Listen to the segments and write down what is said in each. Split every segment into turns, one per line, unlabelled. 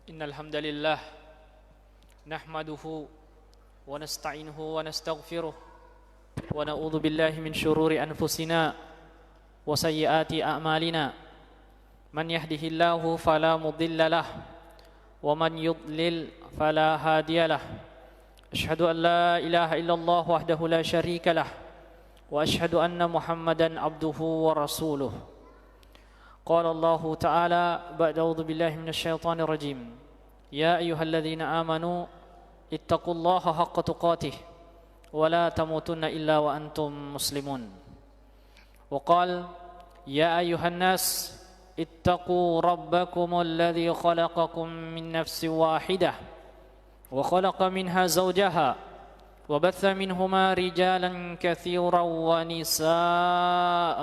إن الحمد لله نحمده ونستعينه ونستغفره ونعوذ بالله من شرور أنفسنا وسيئات أعمالنا من يهده الله فلا مضل له ومن يضلل فلا هادي له أشهد أن لا إله إلا الله وحده لا شريك له وأشهد أن محمدا عبده ورسوله قال الله تعالى بعد أعوذ بالله من الشيطان الرجيم يا أيها الذين آمنوا اتقوا الله حق تقاته ولا تموتن إلا وأنتم مسلمون وقال يا أيها الناس اتقوا ربكم الذي خلقكم من نفس واحدة وخلق منها زوجها وبث منهما رجالا كثيرا ونساء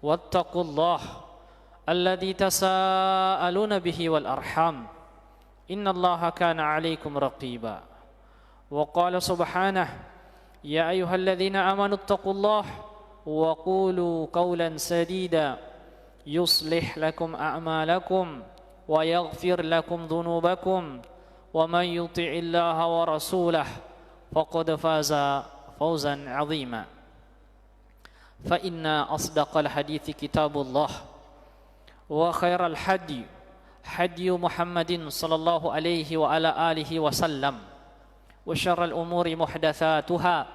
واتقوا الله الذي تساءلون به والأرحام إن الله كان عليكم رقيبا وقال سبحانه يا أيها الذين آمنوا اتقوا الله وقولوا قولا سديدا يصلح لكم أعمالكم ويغفر لكم ذنوبكم ومن يطع الله ورسوله فقد فاز فوزا عظيما فإن أصدق الحديث كتاب الله وخير الهدي هدي محمد صلى الله عليه وعلى آله وسلم وشر الأمور محدثاتها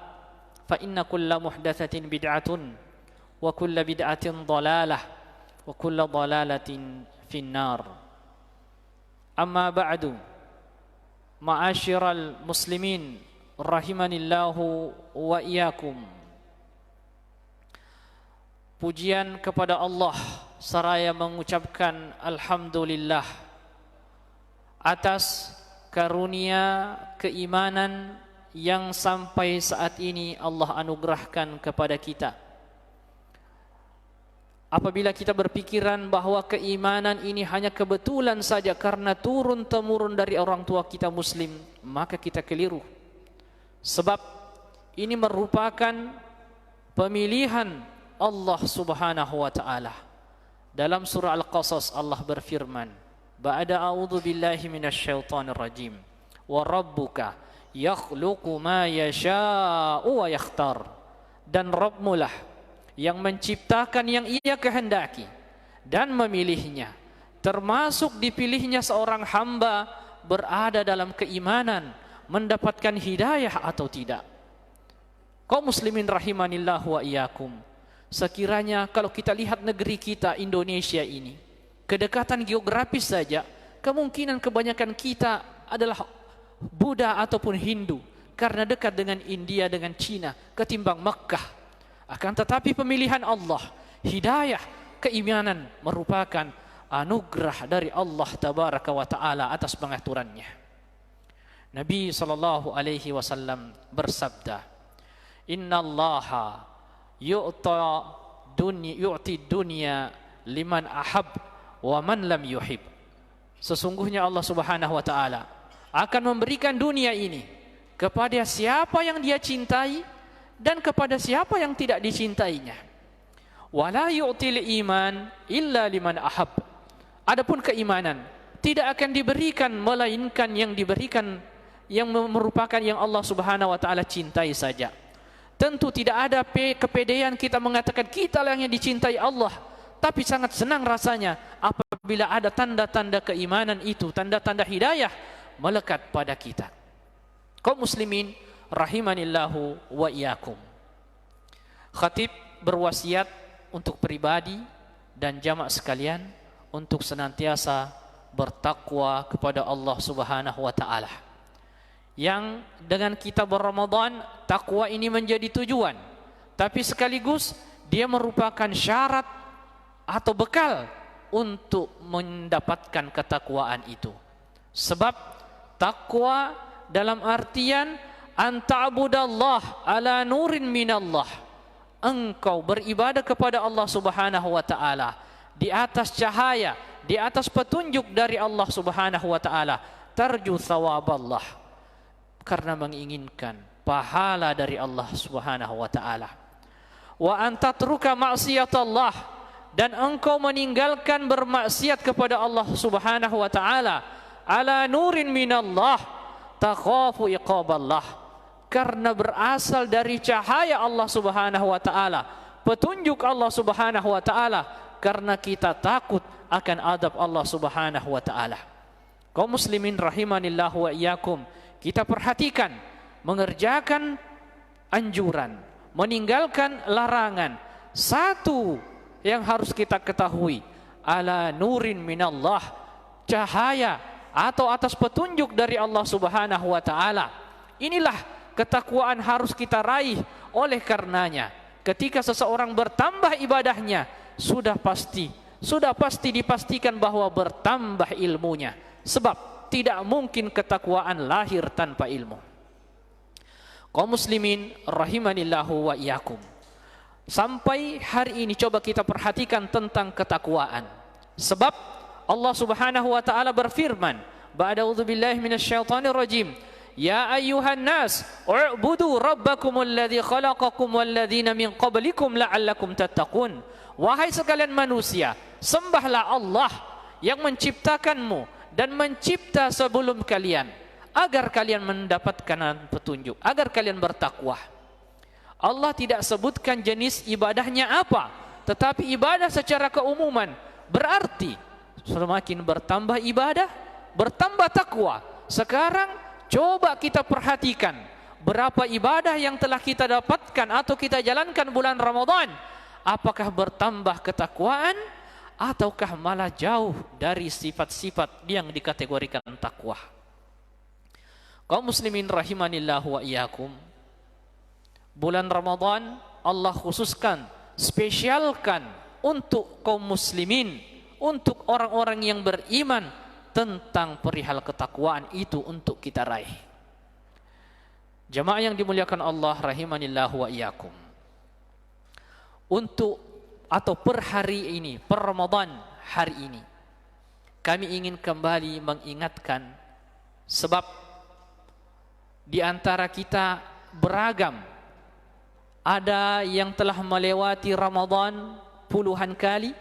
فإن كل محدثة بدعة وكل بدعة ضلالة وكل ضلالة في النار أما بعد معاشر المسلمين رحمني الله وإياكم. Pujian kepada Allah seraya mengucapkan alhamdulillah atas karunia keimanan yang sampai saat ini Allah anugerahkan kepada kita. Apabila kita berpikiran bahwa keimanan ini hanya kebetulan saja karena turun-temurun dari orang tua kita muslim, maka kita keliru. Sebab ini merupakan pemilihan Allah subhanahu wa ta'ala. Dalam surah Al-Qasas Allah berfirman, Ba'da a'udhu billahi minasyaitanir rajim, wa rabbuka yakhluqu ma yasha'u wa yakhtar. Dan Rabbmulah yang menciptakan yang ia kehendaki dan memilihnya, termasuk dipilihnya seorang hamba berada dalam keimanan, mendapatkan hidayah atau tidak. Kaum muslimin rahimanillah wa iyyakum. Sekiranya kalau kita lihat negeri kita Indonesia ini, kedekatan geografis saja, kemungkinan kebanyakan kita adalah Buddha ataupun Hindu karena dekat dengan India dengan Cina ketimbang Makkah. Akan tetapi pemilihan Allah, hidayah, keimanan merupakan anugerah dari Allah tabaraka wa taala atas pengaturannya. Nabi sallallahu alaihi wasallam bersabda, "Innallaha yu'ti dunya liman ahab wa man lam yuhib." Sesungguhnya Allah Subhanahu wa taala akan memberikan dunia ini kepada siapa yang dia cintai dan kepada siapa yang tidak dicintainya. Wala yu'til iman illa liman ahab. Adapun keimanan tidak akan diberikan melainkan yang diberikan yang merupakan yang Allah Subhanahu wa taala cintai saja. Tentu tidak ada kepedean kita mengatakan kita lah yang dicintai Allah, tapi sangat senang rasanya apabila ada tanda-tanda keimanan itu, tanda-tanda hidayah melekat pada kita. Kaum muslimin rahimanillahu wa iyyakum. Khatib berwasiat untuk pribadi dan jamaah sekalian untuk senantiasa bertakwa kepada Allah Subhanahu wa taala. Yang dengan kita berRamadan, takwa ini menjadi tujuan, tapi sekaligus dia merupakan syarat atau bekal untuk mendapatkan ketakwaan itu. Sebab takwa dalam artian anta'budallah ala nurin minallah. Engkau beribadah kepada Allah Subhanahu wa taala di atas cahaya, di atas petunjuk dari Allah Subhanahu wa taala, tarju thawaballah, karena menginginkan pahala dari Allah Subhanahu wa taala. Wa antatruka ma'siyatallah, dan engkau meninggalkan bermaksiat kepada Allah Subhanahu wa taala ala nurin minallah takhafu iqaballah. Karena berasal dari cahaya Allah Subhanahu wa taala, petunjuk Allah Subhanahu wa taala, karena kita takut akan adab Allah Subhanahu wa taala. Kaum muslimin rahimanillah wa iyyakum, kita perhatikan mengerjakan anjuran, meninggalkan larangan. Satu yang harus kita ketahui, ala nurin minallah, cahaya atau atas petunjuk dari Allah Subhanahu wa taala. Inilah ketakwaan harus kita raih. Oleh karenanya, ketika seseorang bertambah ibadahnya, sudah pasti dipastikan bahwa bertambah ilmunya. Sebab tidak mungkin ketakwaan lahir tanpa ilmu. Kaum muslimin rahimanillahu wa iyyakum, sampai hari ini coba kita perhatikan tentang ketakwaan. Sebab Allah Subhanahu wa taala berfirman, ba'da'udzubillahi minasyaitonir rajim, ya ayyuhan nas u'budu rabbakumul ladzi khalaqakum walladzina min qablikum la'allakum tattaqun. Wahai sekalian manusia, sembahlah Allah yang menciptakanmu dan mencipta sebelum kalian, agar kalian mendapatkan petunjuk, agar kalian bertakwa. Allah tidak sebutkan jenis ibadahnya apa, tetapi ibadah secara keumuman. Berarti semakin bertambah ibadah, bertambah takwa. Sekarang coba kita perhatikan berapa ibadah yang telah kita dapatkan atau kita jalankan bulan Ramadan. Apakah bertambah ketakwaan ataukah malah jauh dari sifat-sifat yang dikategorikan takwa? Kaum muslimin rahimanillah wa iyyakum, bulan Ramadan Allah khususkan, spesialkan untuk kaum muslimin, untuk orang-orang yang beriman, tentang perihal ketakwaan itu untuk kita raih. Jamaah yang dimuliakan Allah rahimanillah wa iyyakum, untuk atau per hari ini, per Ramadan hari ini, kami ingin kembali mengingatkan, sebab di antara kita beragam. Ada yang telah melewati Ramadan puluhan kali,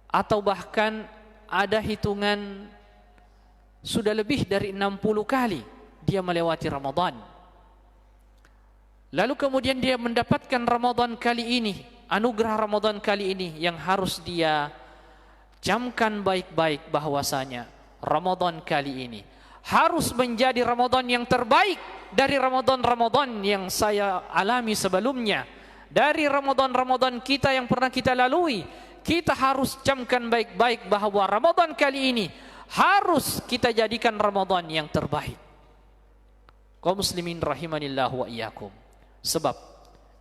atau bahkan ada hitungan sudah lebih dari 60 kali dia melewati Ramadan. Lalu kemudian dia mendapatkan Ramadan kali ini, anugerah Ramadan kali ini yang harus dia camkan baik-baik bahwasanya Ramadan kali ini harus menjadi Ramadan yang terbaik dari Ramadan-Ramadan yang saya alami sebelumnya, dari Ramadan-Ramadan kita yang pernah kita lalui. Kita harus camkan baik-baik bahwa Ramadan kali ini harus kita jadikan Ramadan yang terbaik. Kaum muslimin rahimanillah wa iyyakum, sebab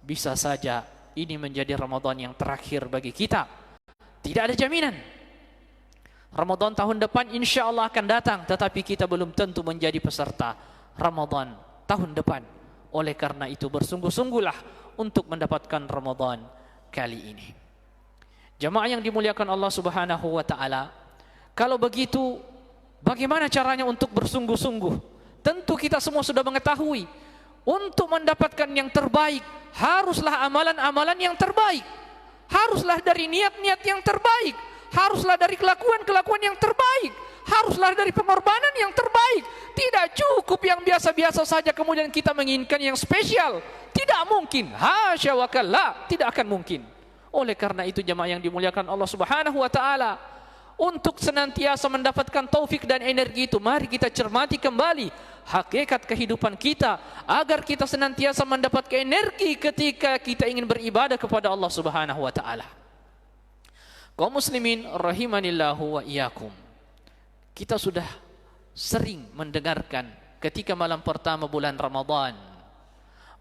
bisa saja ini menjadi Ramadan yang terakhir bagi kita. Tidak ada jaminan Ramadan tahun depan insya Allah akan datang, tetapi kita belum tentu menjadi peserta Ramadan tahun depan. Oleh karena itu bersungguh-sungguhlah untuk mendapatkan Ramadan kali ini. Jamaah yang dimuliakan Allah Subhanahu wa taala, kalau begitu bagaimana caranya untuk bersungguh-sungguh? Tentu kita semua sudah mengetahui, untuk mendapatkan yang terbaik haruslah amalan-amalan yang terbaik, haruslah dari niat-niat yang terbaik, haruslah dari kelakuan-kelakuan yang terbaik, haruslah dari pengorbanan yang terbaik. Tidak cukup yang biasa-biasa saja kemudian kita menginginkan yang spesial. Tidak mungkin, hasya wa kalla, tidak akan mungkin. Oleh karena itu jemaah yang dimuliakan Allah Subhanahu wa taala, untuk senantiasa mendapatkan taufik dan energi itu, mari kita cermati kembali hakikat kehidupan kita, agar kita senantiasa mendapatkan energi ketika kita ingin beribadah kepada Allah Subhanahu wa taala. Kaum muslimin rahimanillahu wa iyyakum, kita sudah sering mendengarkan ketika malam pertama bulan Ramadan,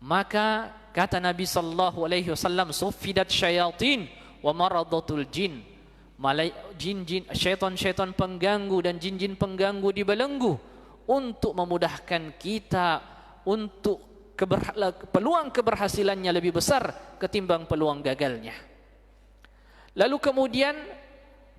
maka kata Nabi sallallahu alaihi wasallam, suffidat syayatin wa maradatul jin, jin-jin, syaitan-syaitan pengganggu dan jin-jin pengganggu dibelenggu untuk memudahkan kita, untuk peluang keberhasilannya lebih besar ketimbang peluang gagalnya. Lalu kemudian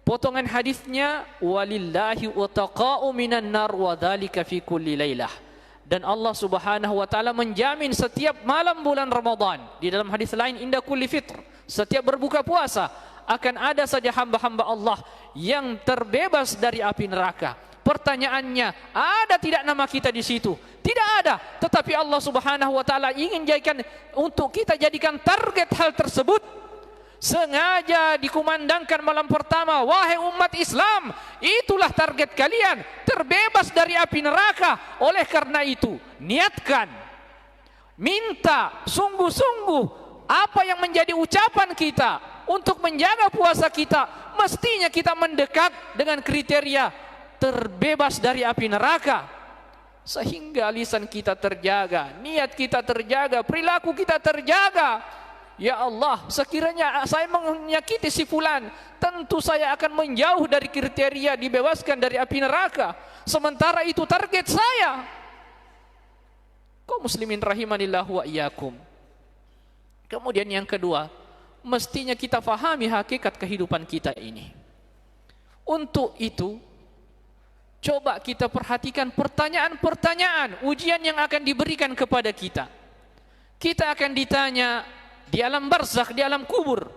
potongan hadisnya, walillahi utaqa'u minan nar wa dzalika fi kulli lailah. Dan Allah Subhanahu wa taala menjamin setiap malam bulan Ramadan. Di dalam hadis lain, inda kulli fitr, setiap berbuka puasa akan ada saja hamba-hamba Allah yang terbebas dari api neraka. pertanyaannya, ada tidak nama kita di situ? Tidak ada. Tetapi Allah Subhanahu wa taala ingin jadikan untuk kita jadikan target hal tersebut. Sengaja dikumandangkan malam pertama, wahai umat Islam, itulah target kalian, terbebas dari api neraka. Oleh karena itu, niatkan, minta sungguh-sungguh apa yang menjadi ucapan kita untuk menjaga puasa kita. Mestinya kita mendekat dengan kriteria terbebas dari api neraka, sehingga lisan kita terjaga, niat kita terjaga, perilaku kita terjaga. Ya Allah, sekiranya saya menyakiti si fulan, tentu saya akan menjauh dari kriteria dibebaskan dari api neraka. Sementara itu target saya. Kaum muslimin rahimanillah wa iyyakum. Kemudian yang kedua, mestinya kita fahami hakikat kehidupan kita ini. Untuk itu, coba kita perhatikan pertanyaan-pertanyaan ujian yang akan diberikan kepada kita. Kita akan ditanya di alam barzakh, di alam kubur.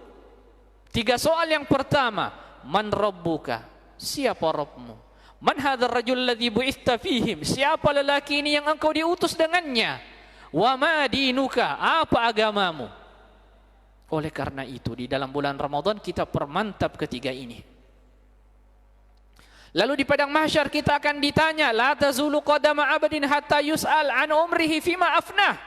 3 soal. Yang pertama, man rabbuka? Siapa Rabbmu? Man hadzal rajul ladzi bu'itha fihim? Siapa lelaki ini yang engkau diutus dengannya? Wa ma dinuka? Apa agamamu? Oleh karena itu, di dalam bulan Ramadan kita permantap ketiga ini. Lalu di padang mahsyar kita akan ditanya, la tazulu qadama 'abdin hatta yus'al an umrihi fima afnah.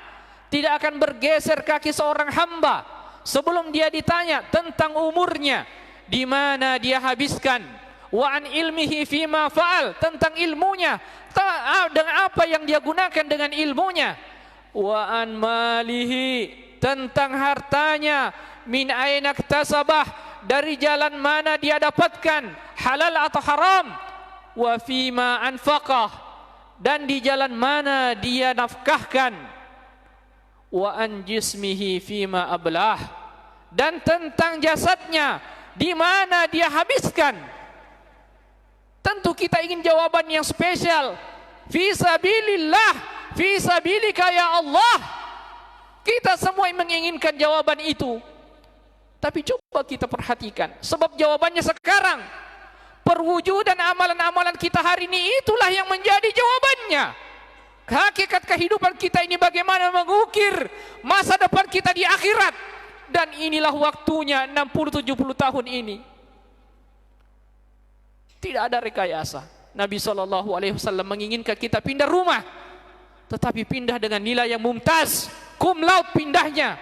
Tidak akan bergeser kaki seorang hamba sebelum dia ditanya tentang umurnya, di mana dia habiskan. Wa an ilmihi fima fa'al, tentang ilmunya, dengan apa yang dia gunakan dengan ilmunya. Wa an malihi, tentang hartanya, min aina iktasabah, dari jalan mana dia dapatkan, halal atau haram. Wa fima anfaqah, dan di jalan mana dia nafkahkan. Wa an jismihi fima ablah, dan tentang jasadnya, di mana dia habiskan. Tentu kita ingin jawaban yang spesial. Fi sabilillah, fi sabilika ya Allah. Kita semua menginginkan jawaban itu. Tapi coba kita perhatikan, sebab jawabannya sekarang, perwujudan amalan-amalan kita hari ini, itulah yang menjadi jawabannya. Hakikat kehidupan kita ini bagaimana mengukir masa depan kita di akhirat. Dan inilah waktunya 60-70 tahun ini. Tidak ada rekayasa. Nabi SAW menginginkan kita pindah rumah, tetapi pindah dengan nilai yang mumtaz, cum laude pindahnya.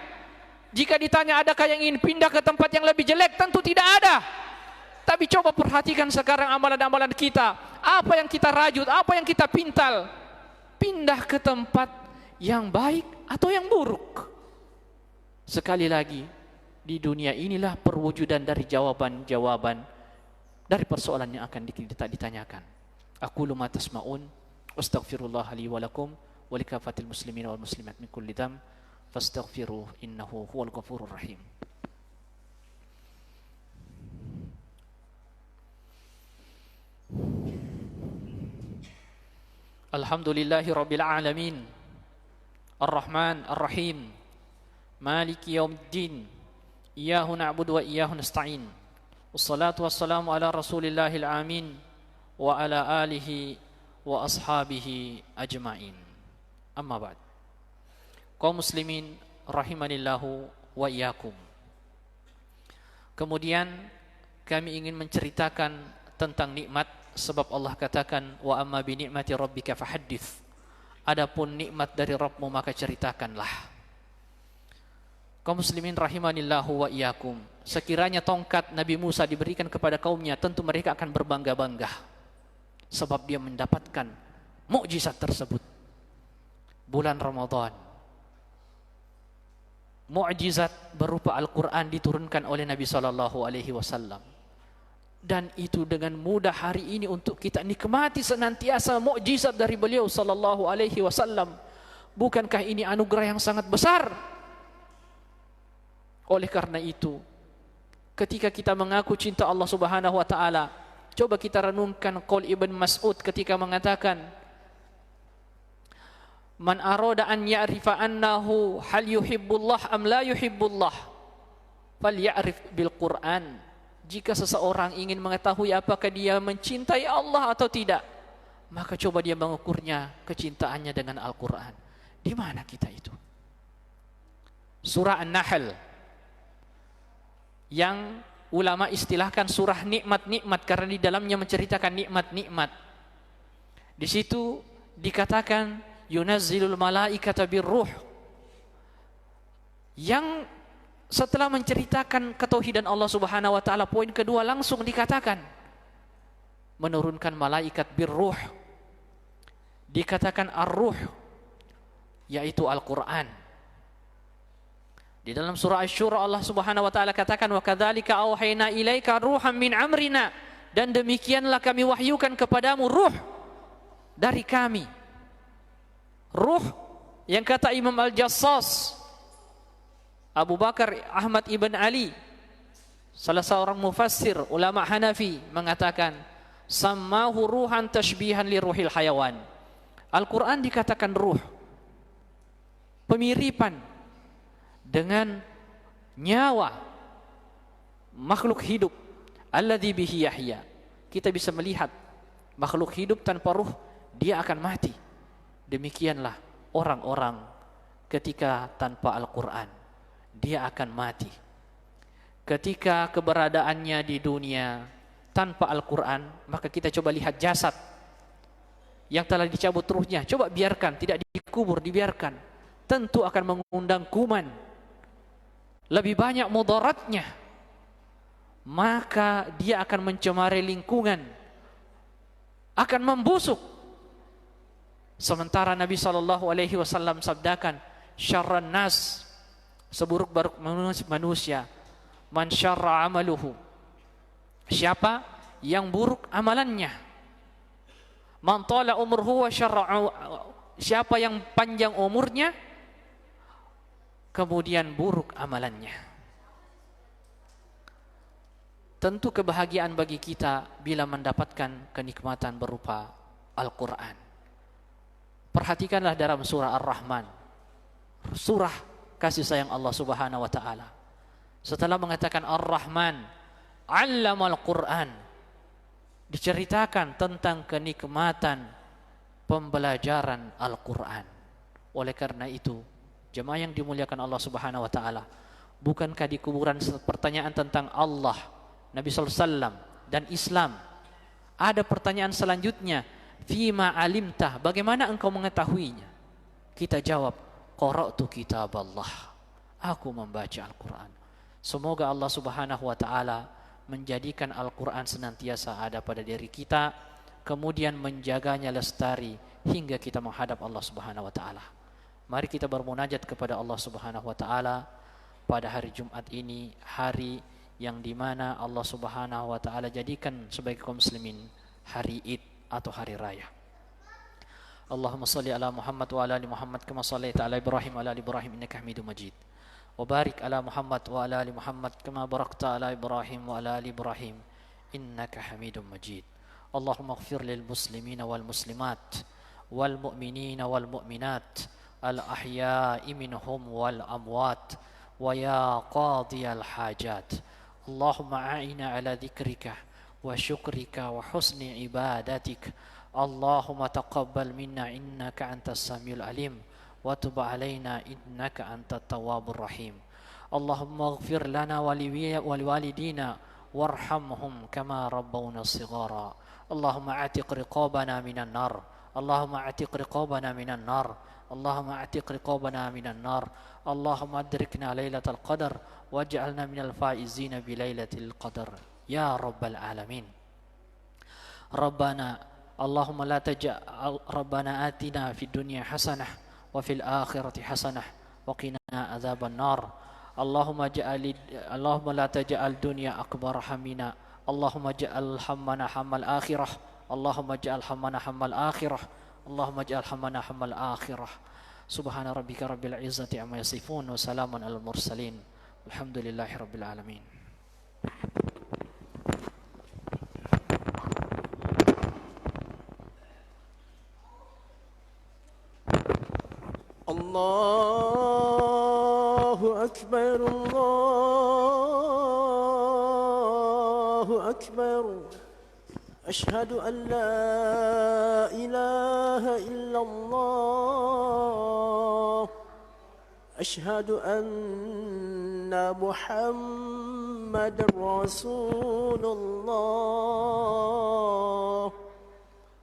Jika ditanya adakah yang ingin pindah ke tempat yang lebih jelek, tentu tidak ada. Tapi coba perhatikan sekarang amalan-amalan kita. Apa yang kita rajut, apa yang kita pintal. Pindah ke tempat yang baik atau yang buruk. Sekali lagi, di dunia inilah perwujudan dari jawaban-jawaban dari persoalan yang akan ditanyakan. Aqulu ma tasma'un, astaghfirullah li wa lakum wa likafatil muslimin wal muslimat min kulli dam, fastaghfiruh innahu huwal ghafurur rahim. Alhamdulillahi rabbil alamin, ar-rahman ar-rahim, maliki yaumiddin, iyyahu na'budu wa iyyahu nasta'in. Wassalatu wassalamu ala rasulillahil amin wa ala alihi wa ashabihi ajma'in. Amma ba'd. Kaum muslimin rahimanillahu wa iyyakum. Kemudian kami ingin menceritakan tentang nikmat. Sebab Allah katakan, wa amma bi ni'mati rabbika fahaddits. Adapun nikmat dari Rabbmu maka ceritakanlah. Kaum muslimin rahimanillahu wa iyyakum. Sekiranya tongkat Nabi Musa diberikan kepada kaumnya, tentu mereka akan berbangga-bangga. Sebab dia mendapatkan mukjizat tersebut. Bulan Ramadan. Mukjizat berupa Al-Quran diturunkan oleh Nabi SAW. Dan itu dengan mudah hari ini untuk kita nikmati senantiasa mukjizat dari beliau sallallahu alaihi wasallam. Bukankah ini anugerah yang sangat besar? Oleh karena itu, ketika kita mengaku cinta Allah Subhanahu wa taala, coba kita renungkan qaul Ibn Mas'ud ketika mengatakan, man arada an ya'rifa annahu hal yuhibbullah am la yuhibbullah falya'rif bil Qur'an. Jika seseorang ingin mengetahui apakah dia mencintai Allah atau tidak, maka coba dia mengukurnya kecintaannya dengan Al-Quran. Di mana kita itu? Surah An-Nahl yang ulama istilahkan surah nikmat-nikmat karena di dalamnya menceritakan nikmat-nikmat. Di situ dikatakan yunazzilul malaikata birruh, yang setelah menceritakan ketauhidan Allah Subhanahu wa taala, poin kedua langsung dikatakan menurunkan malaikat birruh. Dikatakan ar-ruh yaitu Al-Qur'an. Di dalam surah Asy-Syura Allah Subhanahu wa taala katakan wa kadzalika auhayna ilaika ruham min amrina, dan demikianlah kami wahyukan kepadamu ruh dari kami. Ruh yang kata Imam Al-Jassas Abu Bakar Ahmad ibn Ali, salah seorang mufassir ulama Hanafi, mengatakan sammahu ruhan tashbihan li ruhil hayawan. Al-Quran dikatakan ruh, pemiripan dengan nyawa makhluk hidup, alladzi bihi yahya. Kita bisa melihat makhluk hidup tanpa ruh dia akan mati. Demikianlah orang-orang ketika tanpa Al-Quran dia akan mati. Ketika keberadaannya di dunia tanpa Al-Quran, maka kita coba lihat jasad yang telah dicabut ruhnya, coba biarkan, tidak dikubur, dibiarkan, tentu akan mengundang kuman, lebih banyak mudaratnya, maka dia akan mencemari lingkungan, akan membusuk. Sementara Nabi SAW sabdakan, syarran nas, seburuk-buruk manusia, man syarra amaluhu, siapa yang buruk amalannya, man tala umruhu wa syarra, siapa yang panjang umurnya kemudian buruk amalannya. Tentu kebahagiaan bagi kita bila mendapatkan kenikmatan berupa Al-Quran. Perhatikanlah dalam surah Ar-Rahman, surah kasih sayang Allah Subhanahu wa taala. Setelah mengatakan Ar-Rahman 'allamal Qur'an, diceritakan tentang kenikmatan pembelajaran Al-Quran. Oleh karena itu, jemaah yang dimuliakan Allah Subhanahu wa taala, bukankah di kuburan pertanyaan tentang Allah, Nabi SAW dan Islam, ada pertanyaan selanjutnya, fima alimtah, bagaimana engkau mengetahuinya? Kita jawab, qara'tu kitab Allah, aku membaca Al-Quran. Semoga Allah Subhanahu wa taala menjadikan Al-Quran senantiasa ada pada diri kita, kemudian menjaganya lestari hingga kita menghadap Allah Subhanahu wa taala. Mari kita bermunajat kepada Allah Subhanahu wa taala pada hari Jumat ini, hari yang dimana Allah Subhanahu wa taala jadikan sebagai kaum muslimin hari Id atau hari raya. Allahumma salli ala Muhammad wa ala ali Muhammad kama shallaita ala Ibrahim wa ala ali Ibrahim innaka Hamidum Majid. وبارك على محمد وعلى آل محمد كما باركت على إبراهيم وعلى آل إبراهيم إنك حميد مجيد. اللهم اغفر للمسلمين والمسلمات والمؤمنين والمؤمنات الأحياء منهم والأموات ويا قاضي الحاجات. اللهم أعنا على ذكرك وشكرك وحسن عبادتك. اللهم تقبل منا إنك أنت السميع العليم وتب علينا إنك أنت التواب الرحيم. اللهم اغفر لنا ولوالدينا وارحمهم كما ربونا صغارا. اللهم اعتق رقابنا من النار. اللهم اعتق رقابنا من النار. اللهم اعتق رقابنا من النار. اللهم ادركنا ليلة القدر واجعلنا من الفائزين بليلة القدر يا رب العالمين. ربنا اللهم لا تجعل ربنا آتنا في الدنيا حسنة وفي الآخرة حسنة وقنا عذاب النار. اللهم لا تجعل الدنيا أكبر همنا. اللهم اجعل همنا هم الآخرة. اللهم اجعل همنا هم الآخرة. اللهم اجعل همنا هم الآخرة. سبحان ربك رب العزة عما يصفون وسلام على المرسلين الحمد لله رب العالمين.
الله أكبر الله أكبر أشهد أن لا إله إله إلا الله أشهد أن محمد رسول الله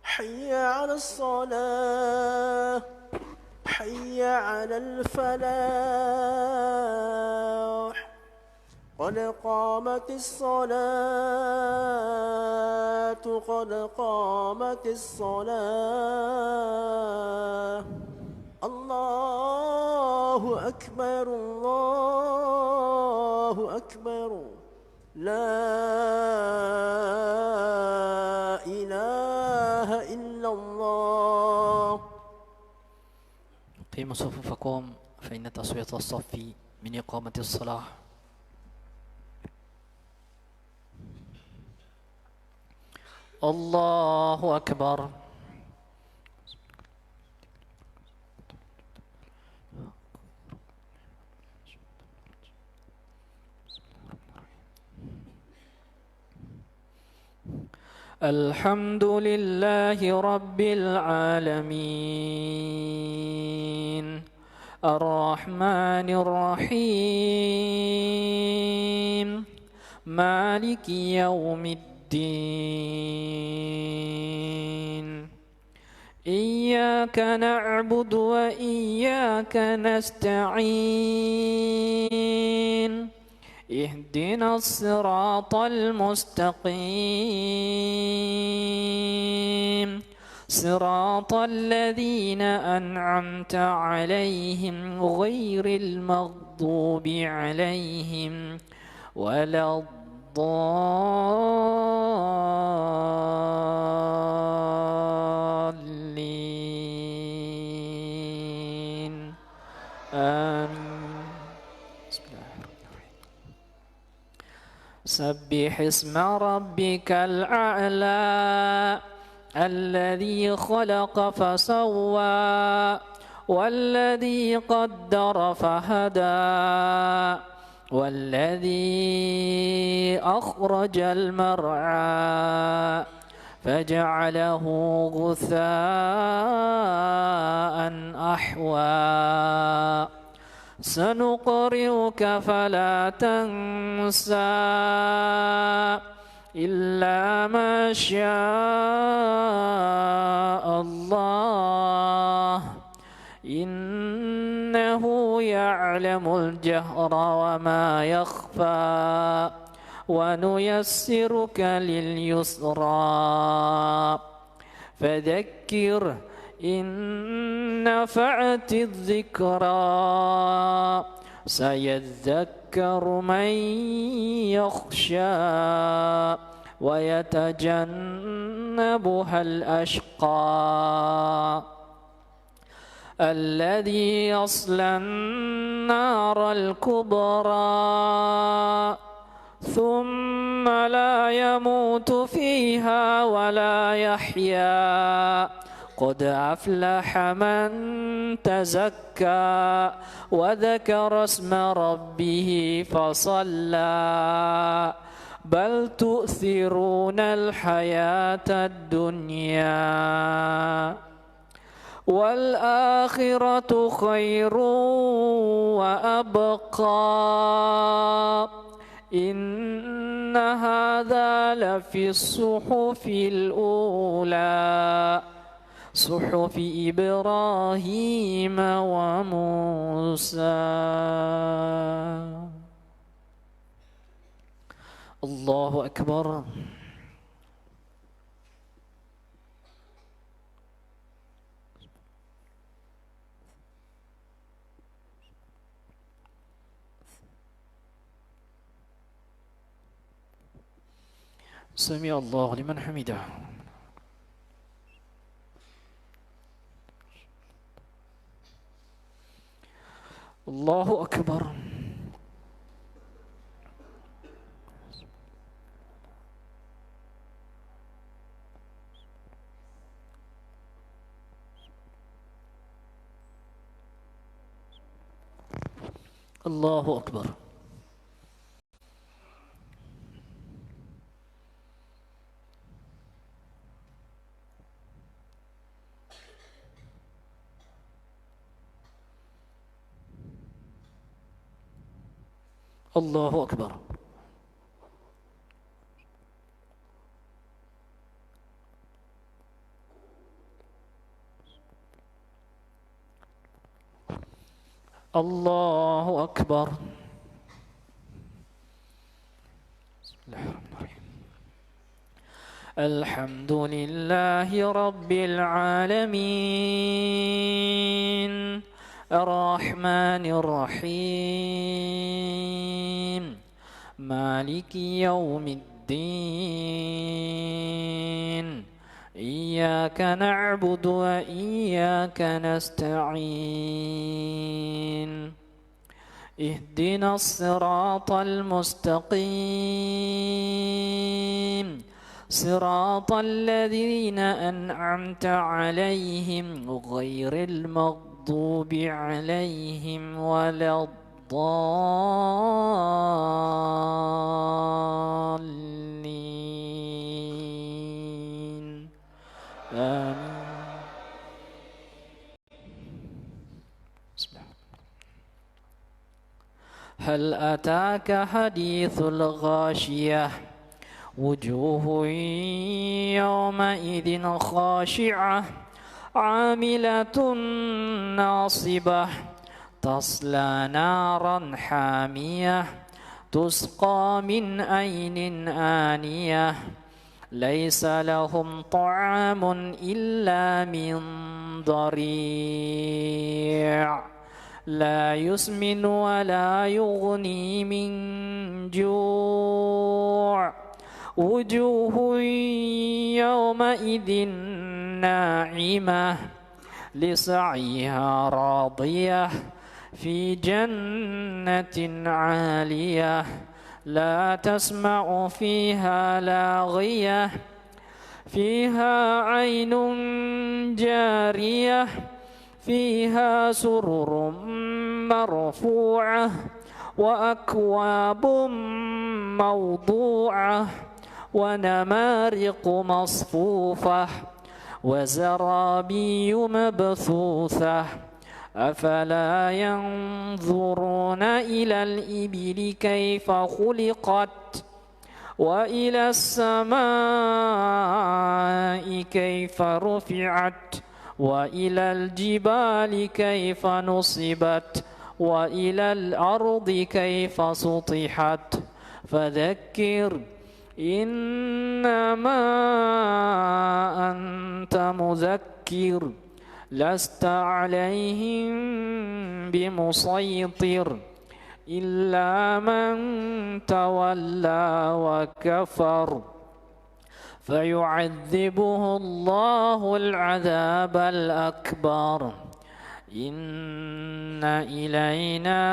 حي على الصلاة حي على الفلاح قد قامت الصلاة قد قامت الصلاة الله أكبر الله أكبر لا إله إلا الله.
قيموا صفوفكم فإن تسوية الصف من إقامة الصلاة. الله أكبر. الحمد لله رب العالمين الرحمن الرحيم مالك يوم الدين إياك نعبد وإياك نستعين اهدنا الصراط المستقيم صراط الذين أنعمت عليهم غير المغضوب عليهم ولا الضالين آمين. سبح اسم ربك الأعلى الذي خلق فسوى والذي قدر فهدى والذي أخرج المرعى فجعله غثاء أحوى سنقرئك فلا تنسى إلا ما شاء الله إنه يعلم الجهر وما يخفى ونيسرك لليسرى فذكر إن نفعت الذكرى سيذكر من يخشى ويتجنبها الأشقى الذي يصلى النار الكبرى ثم لا يموت فيها ولا يحيا قد أفلح من تزكى وذكر اسم ربه فصلى بل تؤثرون الحياة الدنيا والآخرة خير وأبقى إن هذا لفي الصحف الأولى صحف إبراهيم وموسى. الله أكبر. سمع الله لمن حمده. الله أكبر. الله أكبر. Allahu Akbar. Allahu Akbar. Bismillahirrahmanirrahim. Alhamdulillahi Rabbil Alamin, Ar-Rahmanir Rahim, Maliki Yawmiddin, Iyyaka na'budu wa iyyaka nasta'in, Ihdinas siratal mustaqim, Siratal ladzina an'amta 'alaihim ghairil maghdubi 'alaihim waladdallin. Amin. Hal ataka hadithul ghashiyah, wujuhu yawma idhin khashi'ah, 'amilatun nasibah, tasla naran hamiyah, tusqa min aynin aniyah, laysa lahum ta'amun illa min dari', la yusmin wa la yughni min ju', wujuhun yawmaidhin na'imah, lisa'yiha radiyah, fi jannatin 'aliyah, la tasma'u fiha laghiyah, fiha 'aynun jariyah, fiha sururun marfu'ah, wa akwabun mawdu'ah, wa namariqu masfufah, wa zarabiyu mabthoothah, afala yanzuruna ilal ibili kayfa khuliqat, wa ilas samai kayfa rufi'at, wa ilal jibali kayfa nusibat, wa ilal ardi kayfa sutihat, fadhakkir innama anta mudzakkir, lasta 'alaihim bimusaytir, illa man tawalla wa kafar, fayu'adzibuhu Allahu al-'adzab al-akbar. Inna ilayna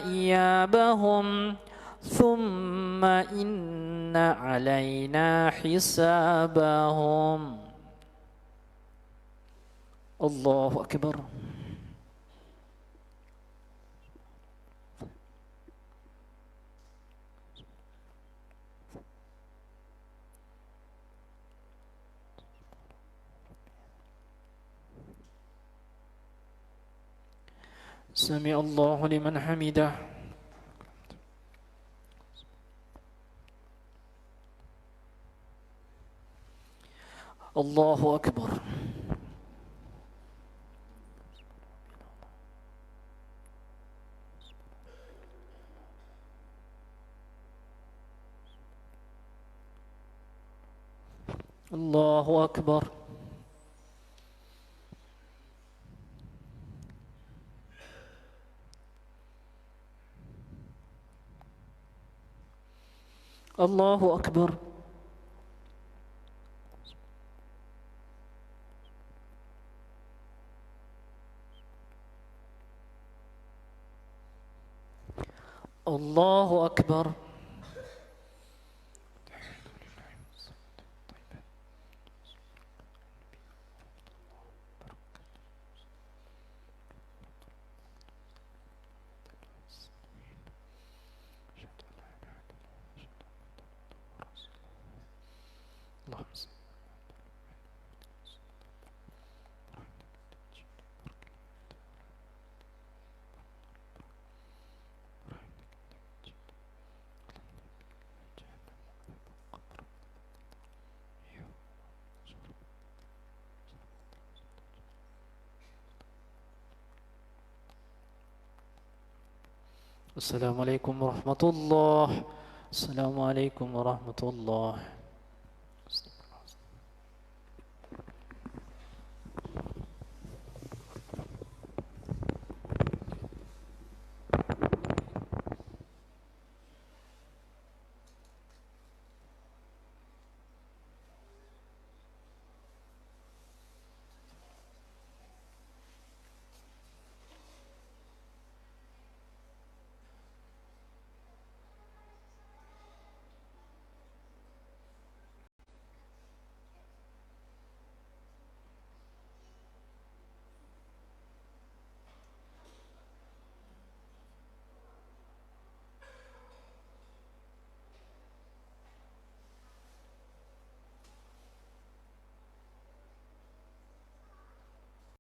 iyabahum, thumma inna alayna hisabahum. Allahu Akbar. Sami Allahu liman hamidah. Allahu Akbar. Allahu Akbar. Allahu Akbar. Allahu Akbar. Assalamualaikum warahmatullahi. Assalamualaikum warahmatullahi.